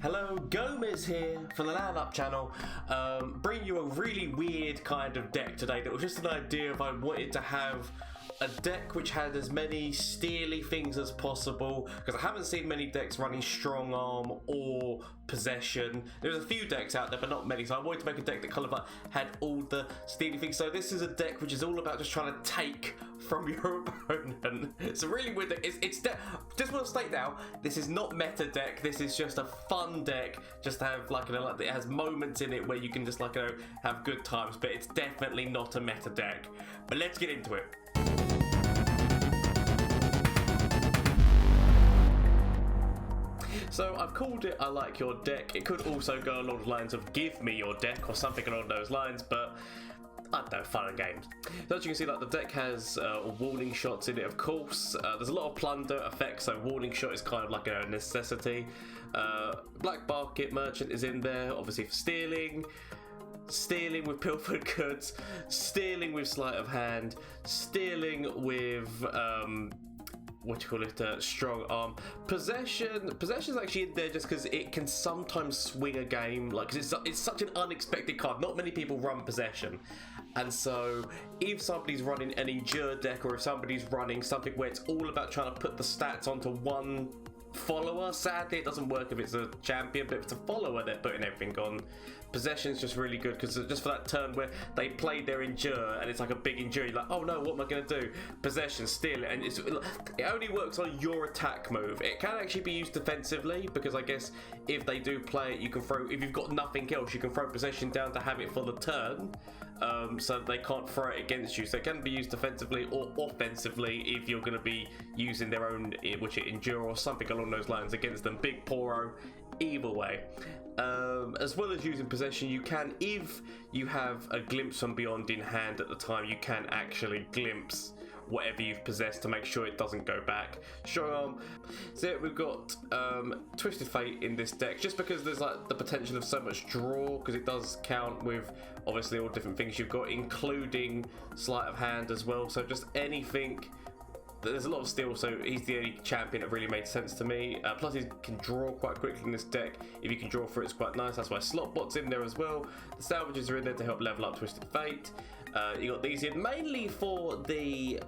Hello, Gomez here from the LAN Up channel, bringing you a really weird kind of deck today. That was just an idea if I wanted to have a deck which had as many steely things as possible, because I haven't seen many decks running strong arm or possession. There's a few decks out there but not many, so I wanted to make a deck that kind of had all the steely things. So this is a deck which is all about just trying to take from your opponent. It's a really weird deck. Just want to state now, this is not meta deck. This is just a fun deck, just to have like, like it has moments in it where you can just like have good times, but it's definitely not a meta deck. But let's get into it. So I've called it I like your deck. It could also go along the lines of give me your deck or something along those lines, but I don't know, fun and games. So as you can see, like the deck has warning shots in it, of course. There's a lot of plunder effects, so warning shot is kind of like a necessity. Black Market Merchant is in there, obviously for stealing. Stealing with pilfered goods, stealing with sleight of hand, stealing with strong arm. Possession's actually in there just because it can sometimes swing a game, like it's such an unexpected card. Not many people run possession, and so if somebody's running an endure deck, or if somebody's running something where it's all about trying to put the stats onto one follower, sadly it doesn't work if it's a champion, but if it's a follower they're putting everything on. Possession's just really good because just for that turn where they play their endure and it's like a big endure, you're like, oh no, what am I going to do? Possession, steal it, and it only works on your attack move. It can actually be used defensively, because I guess if they do play it, you can throw, if you've got nothing else, you can throw possession down to have it for the turn, so they can't throw it against you. So it can be used defensively or offensively if you're going to be using their own, which it endure or something along those lines against them. Big Poro either way. As well as using possession, you can, if you have a glimpse from beyond in hand at the time, you can actually glimpse whatever you've possessed to make sure it doesn't go back. Strong arm. So we've got Twisted Fate in this deck, just because there's like the potential of so much draw, because it does count with obviously all different things you've got, including sleight of hand as well. So just anything. There's a lot of steal, so he's the only champion that really made sense to me. Plus he can draw quite quickly in this deck. If you can draw for it, it's quite nice. That's why Slotbot's in there as well. The salvages are in there to help level up Twisted Fate. You got these in mainly for the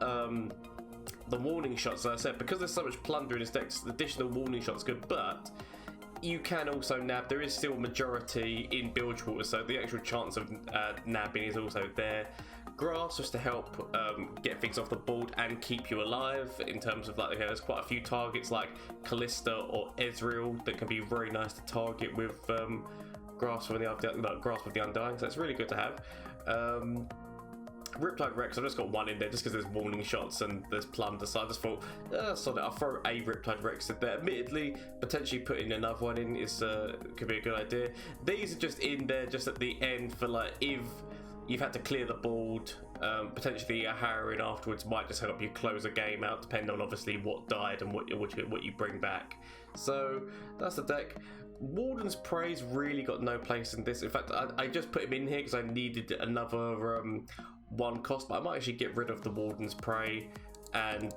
warning shots, as I said, because there's so much plunder in this deck. The additional warning shots good, but you can also nab. There is still majority in Bilgewater, so the actual chance of nabbing is also there. Grass just to help get things off the board and keep you alive, in terms of like, there's quite a few targets like Callista or Ezreal that can be very nice to target with Grasp with the Undying, so it's really good to have. Riptide Rex, I've just got one in there just because there's warning shots and there's plunder, so I just thought, I'll throw a Riptide Rex in there. Admittedly, potentially putting another one in is could be a good idea. These are just in there just at the end for like, if you've had to clear the board, potentially a harrowing afterwards might just help you close a game out, depending on obviously what died and what you bring back. So that's the deck. Warden's Prey's really got no place in this. In fact, I just put him in here because I needed another one cost, but I might actually get rid of the Warden's Prey and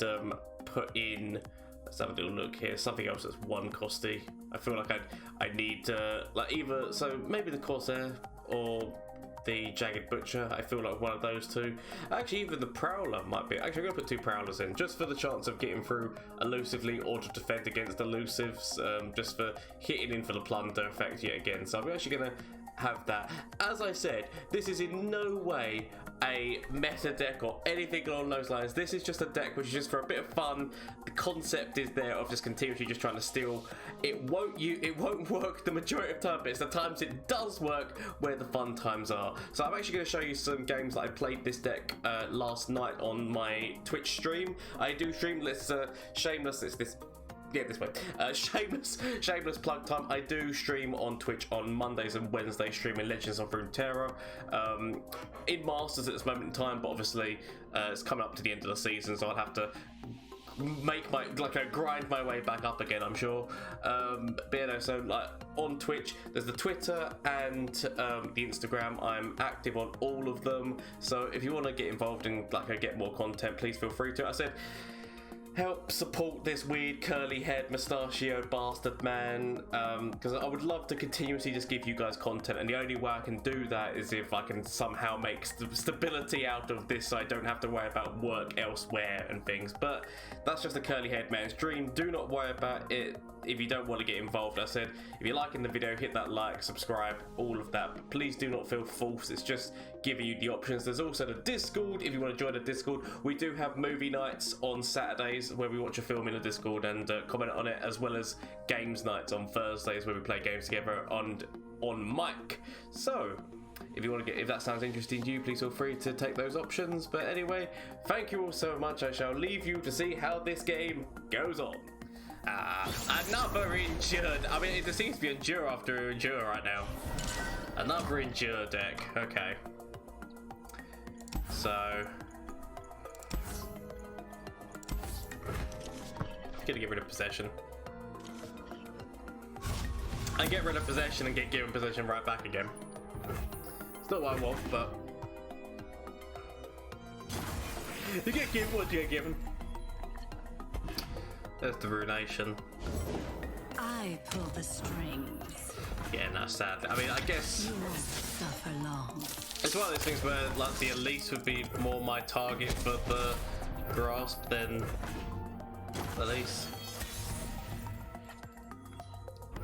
put in, let's have a little look here, something else that's one costy. I feel like I need like either, so maybe the Corsair or the Jagged Butcher. I feel like one of those two. Actually, even the Prowler might be. Actually, I'm going to put two Prowlers in, just for the chance of getting through elusively or to defend against elusives, just for hitting in for the plunder effect yet again. So I'm actually going to have that. As I said, this is in no way a meta deck or anything along those lines. This is just a deck which is just for a bit of fun. The concept is there of just continuously just trying to steal. It won't work the majority of the time, but it's the times it does work where the fun times are. So I'm actually going to show you some games that I played this deck last night on my Twitch stream. I do stream, shameless, it's this. Yeah, this way. Shameless plug time. I do stream on Twitch on Mondays and Wednesdays, streaming Legends of Runeterra. In Masters at this moment in time, but obviously it's coming up to the end of the season, so I'll have to make my grind my way back up again, I'm sure. But you know, so like on Twitch, there's the Twitter and the Instagram. I'm active on all of them, so if you want to get involved and get more content, please feel free to. I said, help support this weird curly-haired mustachioed bastard man, because I would love to continuously just give you guys content, and the only way I can do that is if I can somehow make stability out of this so I don't have to worry about work elsewhere and things. But that's just a curly-haired man's dream. Do not worry about it if you don't want to get involved. I said, if you're liking the video, hit that like, subscribe, all of that, but please do not feel forced. It's just giving you the options. There's also the Discord if you want to join the Discord. We do have movie nights on Saturdays where we watch a film in the Discord and comment on it, as well as games nights on Thursdays where we play games together on mic. So if you want to if that sounds interesting to you, please feel free to take those options. But anyway, thank you all so much. I shall leave you to see how this game goes on. Another Endure. I mean, there seems to be Endure after Endure right now. Another Endure deck. Okay. So gonna get rid of possession. And get rid of possession and get given possession right back again. It's not what I want, but you get given what you get given. There's the Ruination. I pull the strings. Yeah, no, sadly. I mean, I guess You won't suffer long. it's one of those things where, like, the Elise would be more my target for the Grasp than Elise.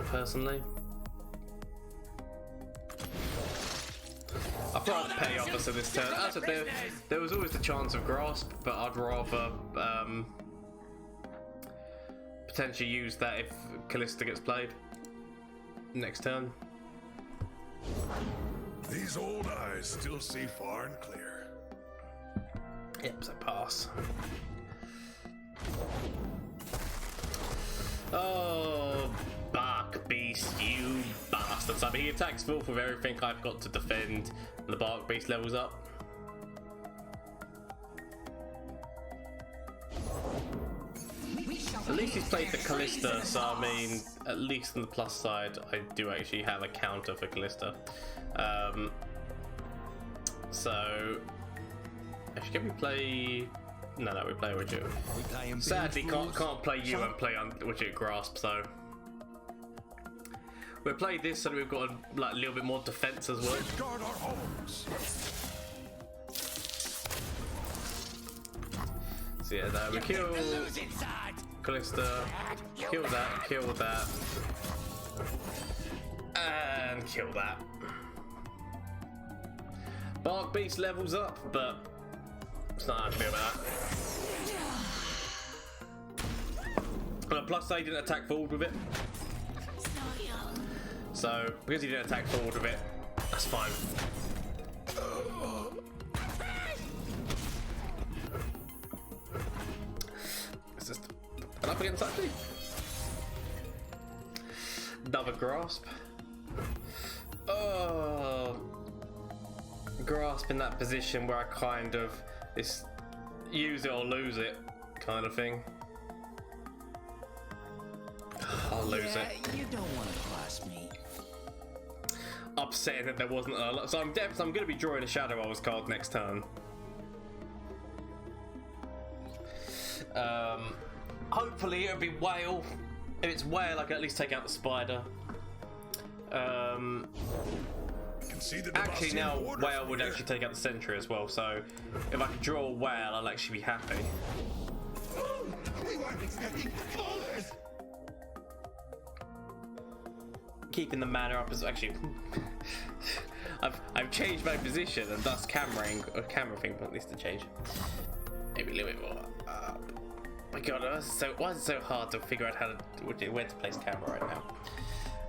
Personally. I thought I'd Petty Officer this turn. As I said, there was always the chance of Grasp, but I'd rather potentially use that if Callista gets played next turn. These old eyes still see far and clear. Yep, so pass. Oh, Bark Beast, you bastards. I mean, he attacks Wolf with everything I've got to defend, and the Bark Beast levels up. At least he's played the Callista, so I mean, at least on the plus side, I do actually have a counter for Callista. So, actually, can we play? No, we play Widget. Sadly, can't play you and play on Widget Grasp. So we'll play this so that we've got a little bit more defense as well. Guard our homes. So yeah, no, we kill Callista, kill that, and kill that. Bark Beast levels up, but it's not hard to feel about that. And plus, he didn't attack forward with it. So, because he didn't attack forward with it, that's fine. It's just an up against actually. Another Grasp. Oh, Grasp in that position where I kind of this use it or lose it kind of thing. I'll lose it. You don't want to cross me. Upsetting that there wasn't a lot. So I'm going to be drawing a Shadow Hours card next turn. Hopefully it'll be Whale. If it's Whale, I can at least take out the Spider. Actually, now Whale would actually take out the Sentry as well. So if I could draw a Whale, I'll actually be happy. Keeping the mana up is actually. I've changed my position and thus camera thing needs to change. Maybe a little bit more. My God, why is it so hard to figure out where to place camera right now?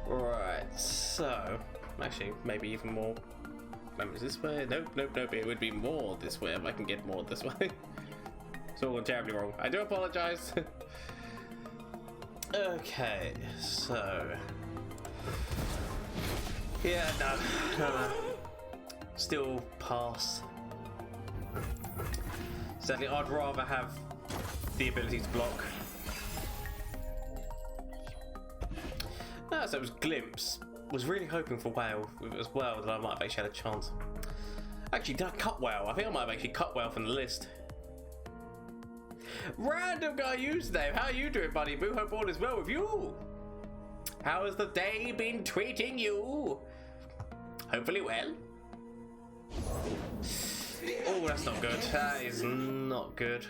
Right, so actually maybe even more. Maybe it's this way. Nope. It would be more this way if I can get more this way. It's all gone terribly wrong. I do apologize. Okay, so. Yeah, no. Still pass. Sadly, I'd rather have the ability to block. No, so it was Glimpse. Was really hoping for Whale as well, that I might have actually had a chance. Actually, did I cut Whale? I think I might have actually cut Whale from the list. Random guy username. How are you doing, buddy? Boo, hope all is well with you. How has the day been treating you? Hopefully well. Oh, that's not good. That is not good.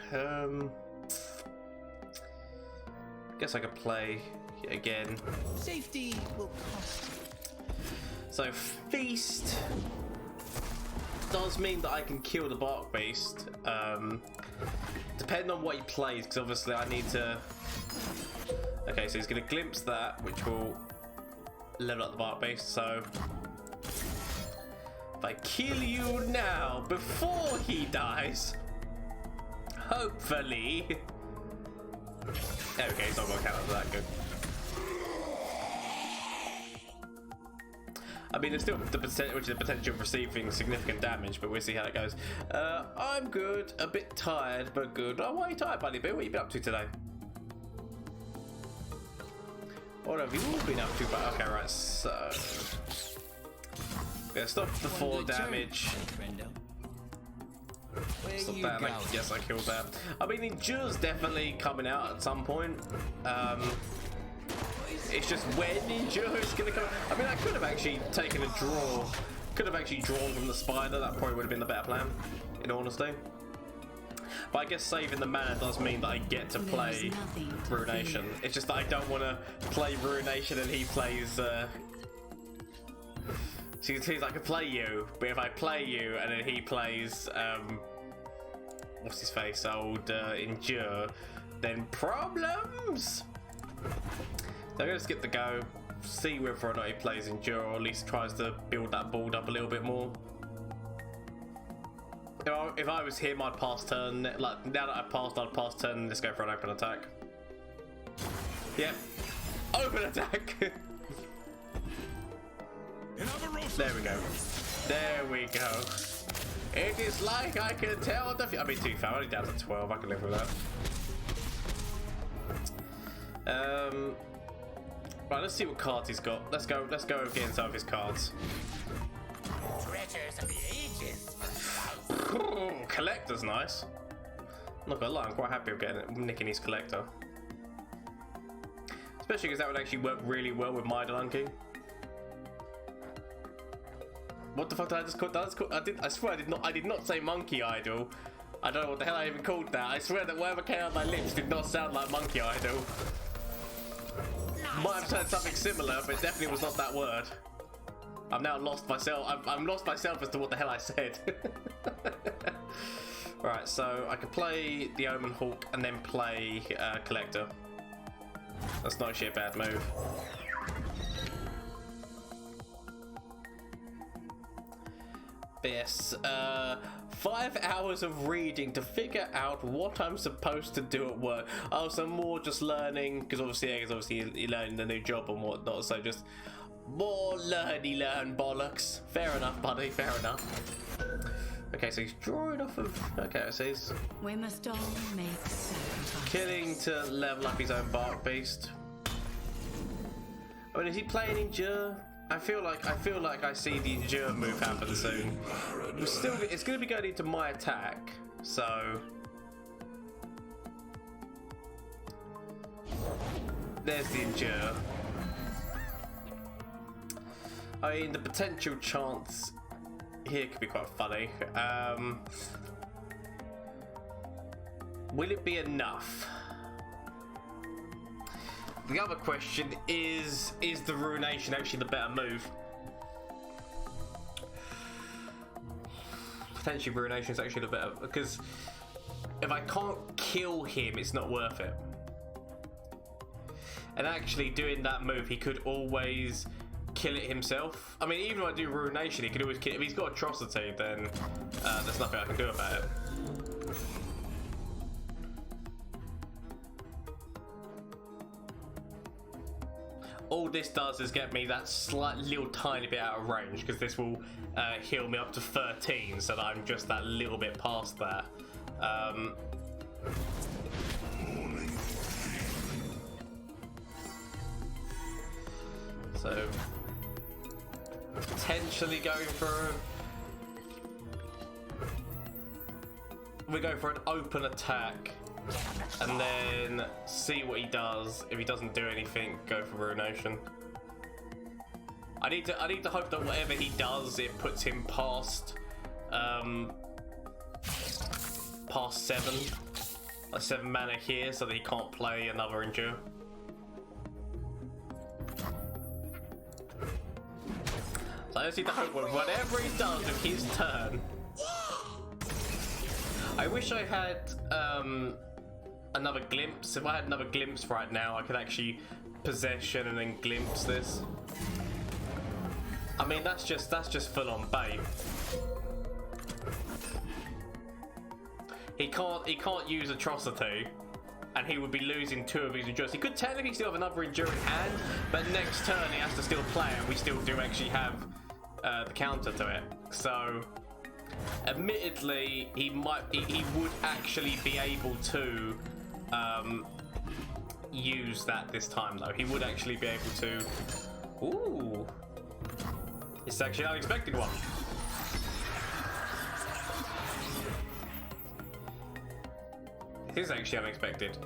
Guess I could play again. Safety will cost you. So feast does mean that I can kill the bark beast. Depending on what he plays, because obviously I need to. Okay, so he's going to glimpse that, which will level up the bark beast. So if I kill you now before he dies, hopefully. Okay, he's not going to count for that. Good. I mean, there's still the potential of receiving significant damage, but we'll see how it goes. I'm good, a bit tired, but good. Oh, why are you tired, buddy? What have you been up to today? What have you been up to? Okay, right, so yeah, stop the 4 damage. Stop that. Like, yes, I killed that. I mean, Endure's definitely coming out at some point. It's just when Endure is going to come. I mean, I could have actually taken a draw. Could have actually drawn from the spider. That probably would have been the better plan, in all honesty. But I guess saving the mana does mean that I get to play Ruination. It's just that I don't want to play Ruination and he plays. See, I can play you, but if I play you and then he plays, what's his face, old Endure, then problems. So I'm going to skip the go, see whether or not he plays Endure, or at least tries to build that board up a little bit more. If I was him, I'd pass turn. Like, now that I've passed, I'd pass turn. Let's go for an open attack. Yep. Open attack! There we go. There we go. It is like I can tell the... I mean, too far. Only down to 12. I can live with that. Right, let's see what cards he's got. Let's go against some of his cards. Treasures of the ages. Ooh, collector's nice. I'm not gonna lie, I'm quite happy with nicking his collector. Especially because that would actually work really well with my Delunky. What the fuck did I just call that? I swear I did not say monkey idol. I don't know what the hell I even called that. I swear that whatever came out of my lips did not sound like monkey idol. Might have said something similar, but it definitely was not that word. I've now lost myself. I'm lost myself as to what the hell I said. Right, so I could play the Omen Hawk and then play Collector. That's not actually a bad move. But yes, 5 hours of reading to figure out what I'm supposed to do at work. Oh, so more just learning, because obviously you're learning the new job and whatnot, so just more learn bollocks. Fair enough, buddy, fair enough. Okay, so he's drawing off of... Okay, so he's... We must all make sacrifices. Killing to level up his own Bark Beast. I mean, is he playing Endure? I feel like I see the Endure move happen soon. It's going to be going into my attack, so there's the Endure. I mean, the potential chance here could be quite funny. Will it be enough? The other question is the Ruination actually the better move? Potentially Ruination is actually the better, because if I can't kill him, it's not worth it. And actually doing that move, he could always kill it himself. I mean, even if I do Ruination, he could always kill it. If he's got Atrocity, then there's nothing I can do about it. All this does is get me that slight little tiny bit out of range, because this will heal me up to 13, so that I'm just that little bit past that. So potentially going for we go for an open attack and then see what he does. If he doesn't do anything, go for Ruination. I need to hope that whatever he does, it puts him past past 7, like 7 mana here, so that he can't play another Endure. So I just need to hope with whatever he does with his turn. I wish I had another glimpse. If I had another glimpse right now, I could actually possession and then glimpse this. I mean, that's just full on bait. He can't use Atrocity, and he would be losing 2 of his endurance. He could technically still have another endure in hand, but next turn he has to still play, and we still do actually have the counter to it. So, admittedly, he would actually be able to use that this time, though. He would actually be able to. Ooh, it's actually an unexpected one. It is actually unexpected.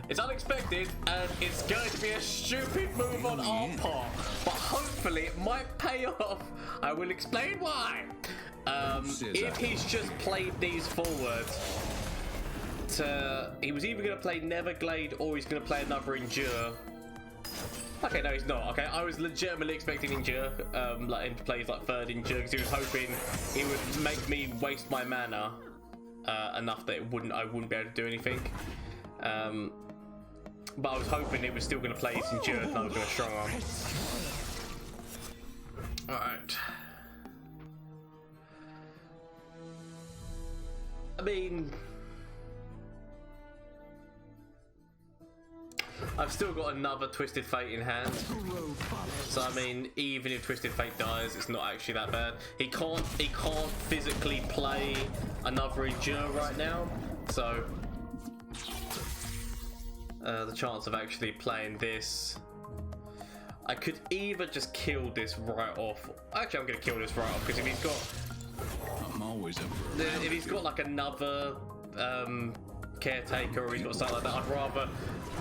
It's unexpected, and it's going to be a stupid move on our part, but hopefully it might pay off. I will explain why. If he's just played these forwards, he was either going to play Neverglade or he's going to play another Endure. Okay, no, he's not. Okay, I was legitimately expecting Endure, like him to play his like 3rd Endure, because he was hoping he would make me waste my mana enough that I wouldn't be able to do anything. But I was hoping it was still going to play his Endure and I was going to strong arm. Alright. I mean, I've still got another Twisted Fate in hand. So I mean, even if Twisted Fate dies, it's not actually that bad. He can't physically play another Endure right now, so the chance of actually playing this, I could either just kill this right off. Actually, I'm gonna kill this right off, because if he's got, I'm always up for if he's got like another caretaker, or he's got something like that, I'd rather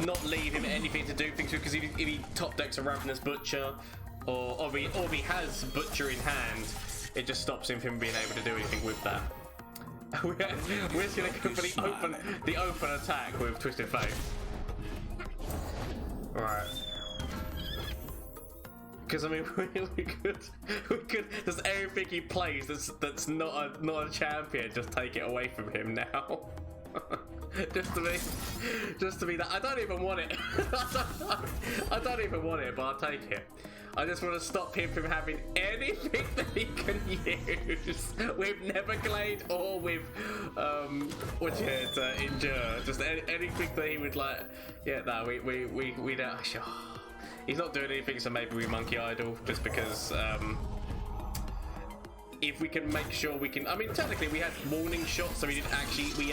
not leave him anything to do things with, because if he top decks a Ravenous Butcher, or if he has Butcher in hand, it just stops him from being able to do anything with that. We're just gonna go for the open attack with Twisted Fate. Right. Because I mean, we could just everything he plays that's not a champion, just take it away from him now. just to be that. I don't even want it. I don't even want it, but I'll take it. I just want to stop him from having anything that he can use with Neverglade or with Endure. Just anything that he would like. Yeah, no, we don't. He's not doing anything, so maybe we Monkey Idol just because. If we can make sure we can, I mean, technically we had warning shots, so we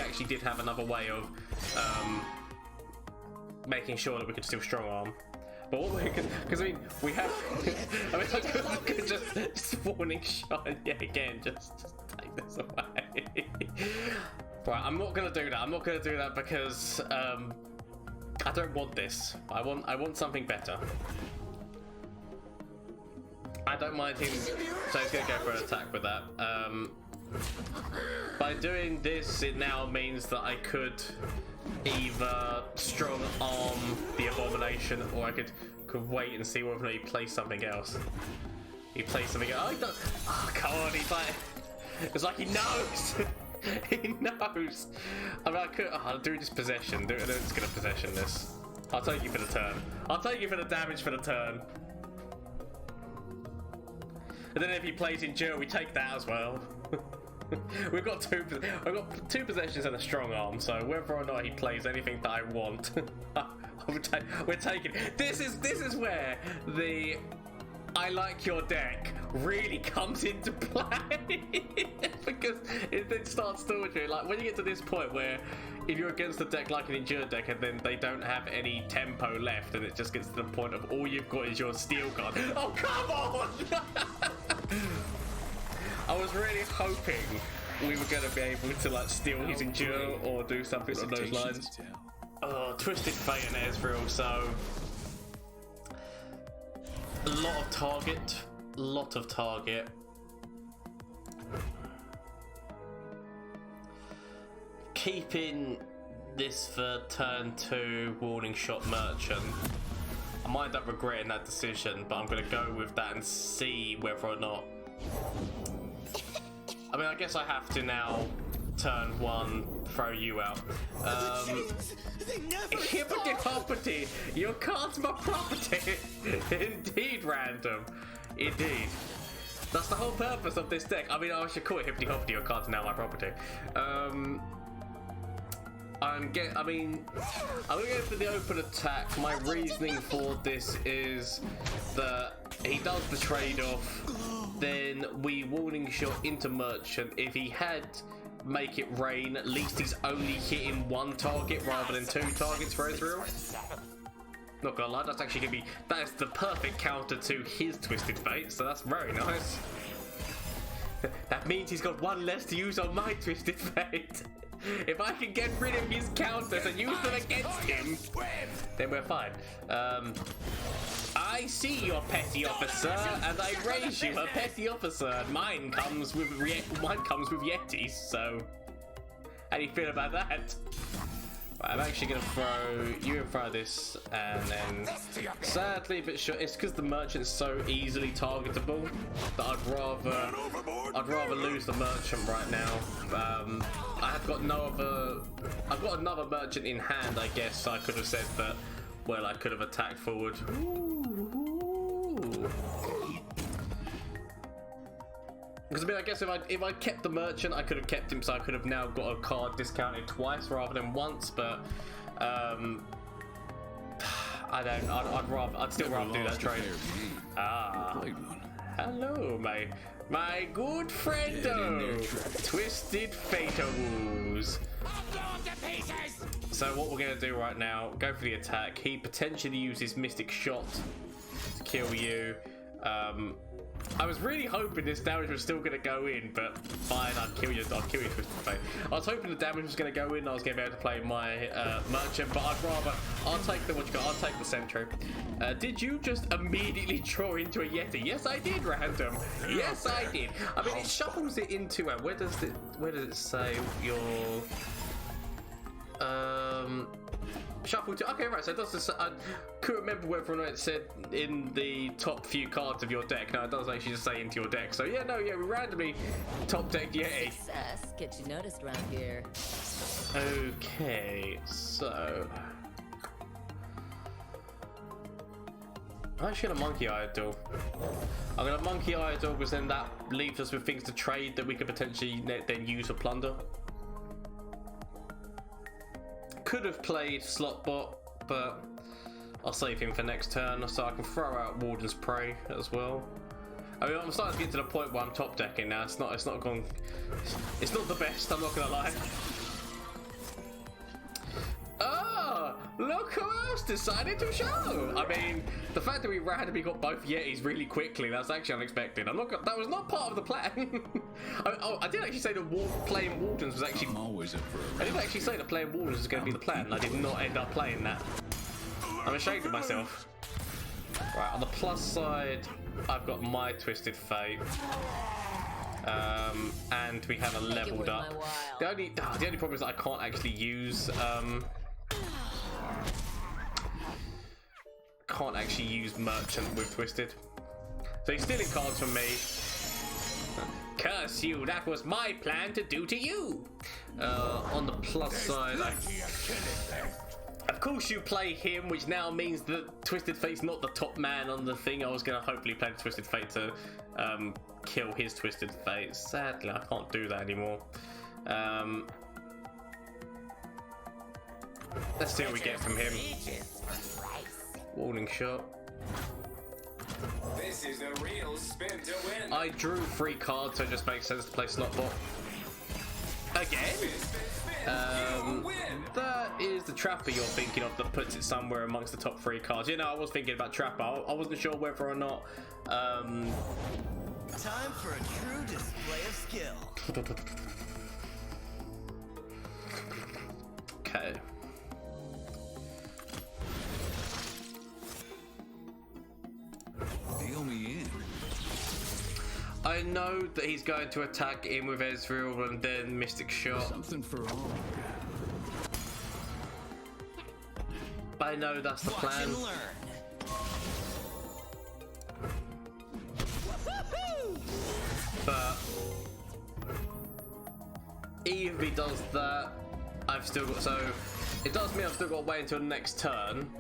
actually did have another way of making sure that we could still strong arm. But what we could, because I mean, we have, I mean, I could just warning shot, yeah, again, just take this away. Right, I'm not gonna do that. I'm not gonna do that because I don't want this. I want something better. I don't mind him, so he's going to go for an attack with that. By doing this, it now means that I could either strong arm the Abomination, or I could wait and see whether or not he plays something else. He plays something else. Oh, he does. Oh, come on, he's like... It's like he knows! He knows! I mean, I could... Oh, I'll do this possession. I'm just going to possession this. I'll take you for the turn. I'll take you for the damage for the turn. And then if he plays Endure, we take that as well. We've got two possessions and a strong arm, so whether or not he plays anything that I want, we're taking. This is where the I like your deck really comes into play. Because it then starts torturing. Like when you get to this point where if you're against a deck like an Endure deck and then they don't have any tempo left, and it just gets to the point of all you've got is your steel card. Oh, come on! I was really hoping we were going to be able to like steal his endure or do something on those lines. Oh, Twisted Fate and Ezreal, so a lot of target. Keeping this for turn 2 warning shot merchant. I might end up regretting that decision, but I'm going to go with that and see whether or not. I mean, I guess I have to now turn 1 throw you out. Hippity, your card's my property. Indeed, random. Indeed. That's the whole purpose of this deck. I mean, I should call it hippity hoppity, your card's now my property. I'm gonna go for the open attack. My reasoning for this is that he does the trade-off, then we warning shot into merchant. If he had make it rain, at least he's only hitting 1 target rather than 2 targets for Ezreal. Not gonna lie, that's actually gonna be, that is the perfect counter to his Twisted Fate, so that's very nice. That means he's got 1 less to use on my Twisted Fate. If I can get rid of his counters and use them against him, then we're fine. I see your petty officer, and I raise you a petty officer. Mine comes with Yetis. So, how do you feel about that? Right, I'm actually gonna throw you in front of this, and then sadly, but sure, it's because the merchant's so easily targetable that I'd rather lose the merchant right now. I've got another merchant in hand, I guess. So I could have said that. Well, I could have attacked forward. Because I mean, I guess if I kept the merchant, I could have kept him, so I could have now got a card discounted twice rather than once. But I don't. I'd still rather do that trade. Ah, hello, my good friendo, Twisted Fateawoos. So what we're gonna do right now? Go for the attack. He potentially uses Mystic Shot to kill you. I was really hoping this damage was still going to go in, but fine, I'll kill you Twisted Fate. I was hoping the damage was going to go in and I was going to be able to play my merchant, but I'll take the sentry. Did you just immediately draw into a Yeti? Yes, I did, random. Yes, I did. I mean, it shuffles it into where does it say your shuffle to? Okay, right. So it does. I couldn't remember whether or not it said in the top few cards of your deck. No, it does actually just say into your deck. So yeah, we randomly top decked Yeti. Success gets you noticed around here. Okay, so I'm actually gonna Monkey Idol. I'm gonna Monkey Idol because then that leaves us with things to trade that we could potentially then use for plunder. Could have played Slotbot, but I'll save him for next turn so I can throw out Warden's Prey as well. I mean, I'm starting to get to the point where I'm top decking now. It's not the best, I'm not gonna lie. Oh, look who else decided to show! I mean, the fact that we randomly got both Yetis really quickly, that's actually unexpected. That was not part of the plan. I did actually say that playing Wardens was actually... I did actually say that playing Wardens was going to be the plan, and I did not end up playing that. I'm ashamed of myself. Right, on the plus side, I've got my Twisted Fate. And we have a leveled up. The only problem is that I can't actually use merchant with Twisted. So he's stealing cards from me. Curse you, that was my plan to do to you. On the plus side, of course you play him, which now means that Twisted Fate's not the top man on the thing. I was going to hopefully play Twisted Fate to kill his Twisted Fate. Sadly, I can't do that anymore. Let's see what we get from him. Warning shot. This is a real spin to win. I drew 3 cards, so it just makes sense to play Slotbot. Again? That is the Trapper you're thinking of that puts it somewhere amongst the top 3 cards. You know, I was thinking about Trapper. I wasn't sure whether or not Time for a true display of skill. Okay. Deal me in. I know that he's going to attack in with Ezreal and then Mystic Shot. Something for all. I know that's the Watch plan. and learn. But even if he does that, I've still got, so it does mean I've still got to wait until next turn,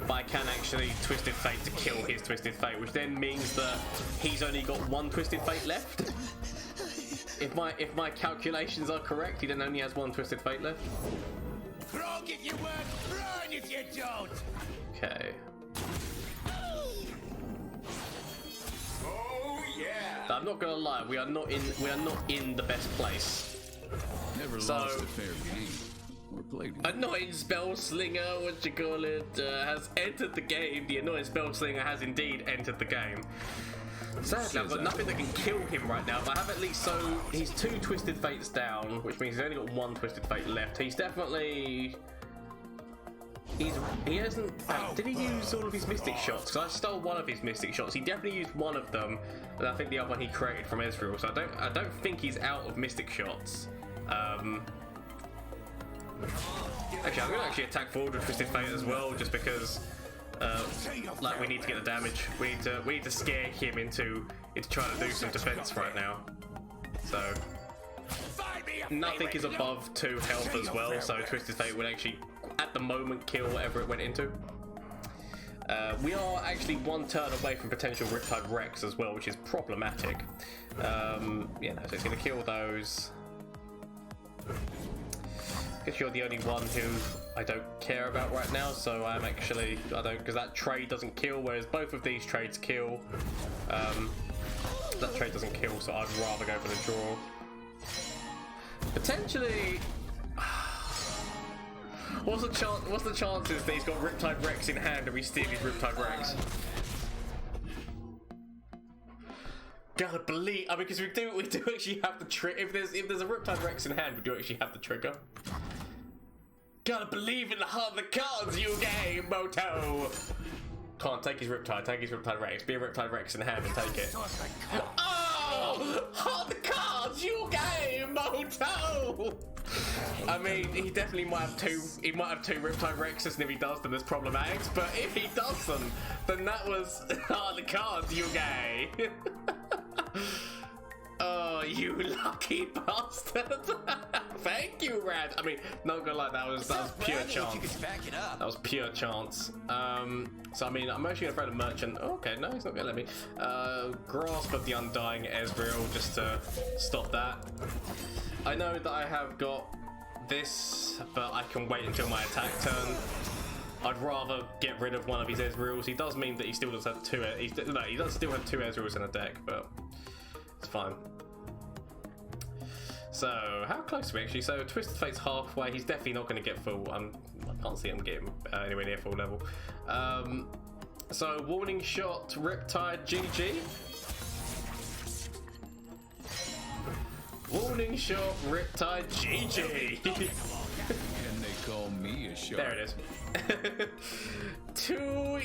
but I can actually Twisted Fate to kill his Twisted Fate, which then means that he's only got one Twisted Fate left. If my calculations are correct, he then only has one Twisted Fate left. Frog if you work, run if you don't. Okay. Oh yeah. I'm not gonna lie, we are not in the best place. Never So- lost a fair game. Or played one. Annoying Spell Slinger, what you call it, has entered the game. The annoying Spell Slinger has indeed entered the game. Sadly, I've got nothing that can kill him right now, but I have at least, so he's 2 Twisted Fates down, which means he's only got 1 Twisted Fate left. He's definitely... He hasn't... did he use all of his Mystic Shots? Because I stole one of his Mystic Shots. He definitely used one of them, and I think the other one he created from Ezreal. So I don't think he's out of Mystic Shots. Actually, I'm going to attack forward with Twisted Fate as well, just because... like we need to get the damage. We need to scare him into trying to do some defense right now. So nothing is above 2 health as well. So Twisted Fate would actually, at the moment, kill whatever it went into. We are actually 1 turn away from potential Riptide Rex as well, which is problematic. Yeah, no, so it's going to kill those. I guess you're the only one who I don't care about right now, so I'm actually, because that trade doesn't kill, whereas both of these trades kill. That trade doesn't kill, so I'd rather go for the draw. Potentially, what's the chances that he's got Riptide Rex in hand and we steal his Riptide Rex? Gotta believe, I mean, because we do actually have the trigger. If there's a Riptide Rex in hand, we do actually have the trigger. Gotta believe in the heart of the cards, you game, Moto! Can't take his Riptide, take his Riptide Rex. Be a Riptide Rex in hand and take it. Oh! Heart of the cards, you game, Moto! I mean, he definitely might have 2. He might have 2 Riptide Rexes, and if he does them, there's problematics. But if he does them, then that was heart of the cards, you gay. Oh, you lucky bastard! Thank you, Rad. I mean, not gonna lie, that was pure chance. That was pure chance. So I mean, I'm actually gonna throw the merchant. Oh, okay, no, he's not gonna let me. Grasp of the Undying Ezreal just to stop that. I know that I have got this, but I can wait until my attack turn. I'd rather get rid of one of his Ezreals. He does mean that he still does have 2. He does still have 2 Ezreals in a deck, but it's fine. So, how close are we actually? So, Twisted Fate's halfway. He's definitely not going to get full. I can't see him getting anywhere near full level. So, Warning Shot, Riptide, GG. Warning Shot, Riptide, GG. And they call me a shark. There it is. 2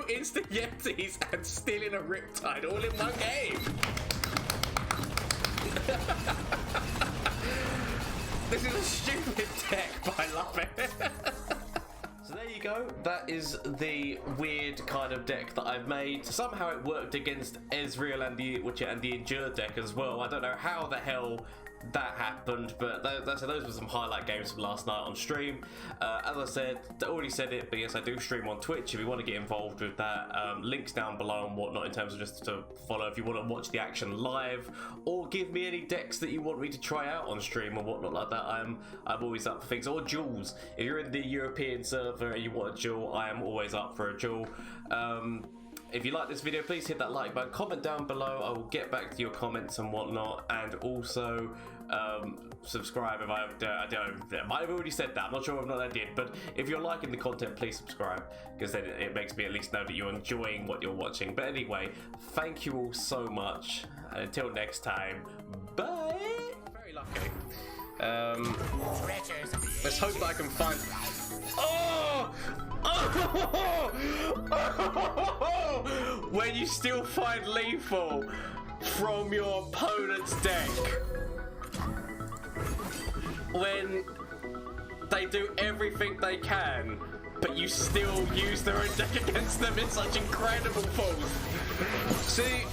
instant Yetis and stealing a Riptide all in one game. This is a stupid deck, but I love it. So there you go. That is the weird kind of deck that I've made. Somehow it worked against Ezreal and the Endure deck as well. I don't know how the hell that happened, but those were some highlight games from last night on stream. As I said, I already said it, but yes, I do stream on Twitch if you want to get involved with that. Links down below and whatnot in terms of just to follow if you want to watch the action live, or give me any decks that you want me to try out on stream or whatnot like that. I'm always up for things, or duels. If you're in the European server and you want a duel, I am always up for a duel. if you like this video, please hit that like button, comment down below. I will get back to your comments and whatnot, and also subscribe if I might have already said that. I'm not sure if not I did, but if you're liking the content, please subscribe, because then it makes me at least know that you're enjoying what you're watching. But anyway, thank you all so much, and until next time, bye. Very lucky. Let's hope that I can find. Oh! When you still find lethal from your opponent's deck, when they do everything they can, but you still use their own deck against them, it's such incredible force. See.